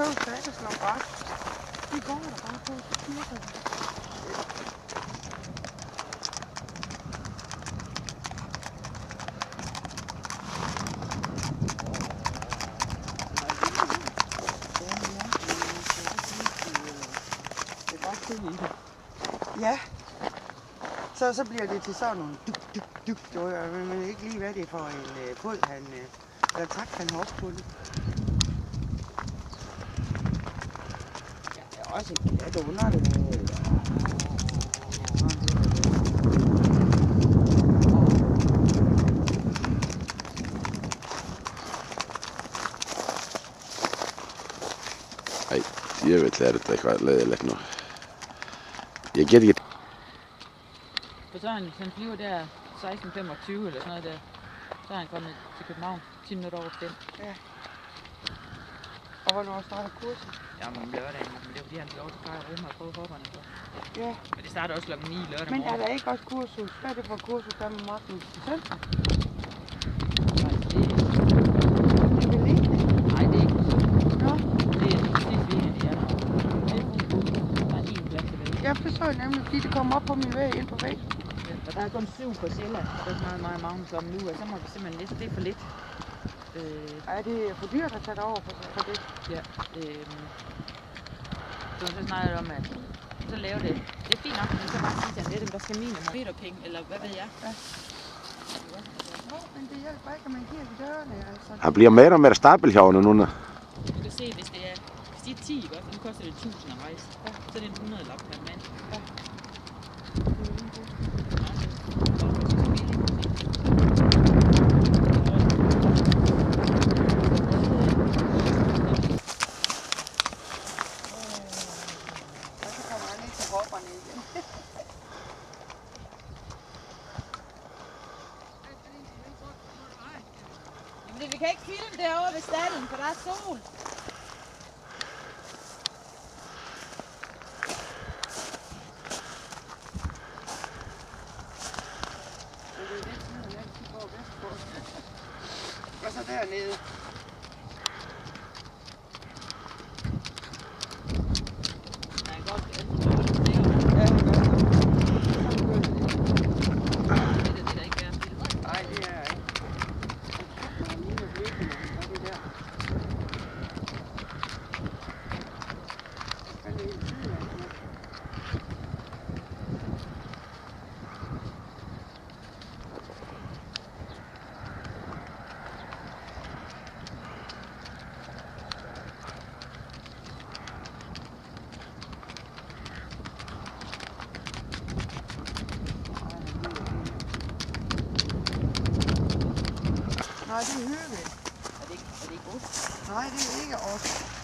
behøver slet ikke at slå græs. De går der bare på, så styrker det. Ja, så bliver det til sådan nogle duk, men man ved ikke lige, hvad det er for en båd, eller tak, han har på det. Ja, det er også en glat under det. Ei, jeg vet lært det ikke lidt nu. Jeg gætter ikke. For så han flyver der 16.25 eller sådan noget der. Så er han kommet til København 10 minutter over 5. Ja. Og hvornår starter kursen? Jamen om lørdagen, men det er fordi han får lov til at pleje at prøve hopperne så. Ja. Men det starter også klokken 9 lørdag Men morgen. er der ikke også kursus? Hvad er det for kursus, der med Martin Søndag? Det vil ikke det? Nej, det er ikke. Nå? Det er weekend i januar. Det er kun der er 1 plads tilbage. Ja, det så jeg nemlig, fordi det kom op på min vej ind på væg. Ja, og der er kun 7 på Sjælland, og der er så meget Magnus om nu, og så må vi simpelthen læse, det er for lidt. Ej, det er for dyrt at tage det over for det. Ja, så snakker om, at så lave det. Det er fint nok, men så bare sige til Annette, der skal minimum meterpenge, eller hvad ved jeg. Ja. Men det hjælper ikke, at man giver de dørene, altså. Han bliver mere og mere stabil herovre nu. Du kan se, hvis det er 10, ikke? Nu koster det 1000 at rejse. Ja. Så er det en 100 lap per mand. Ja. Men vi kan ikke filme derovre ved stallen, for der er sol. Og så dernede. Nej, det er hyggeligt. Er det ikke ost? Nej, det er ikke ost.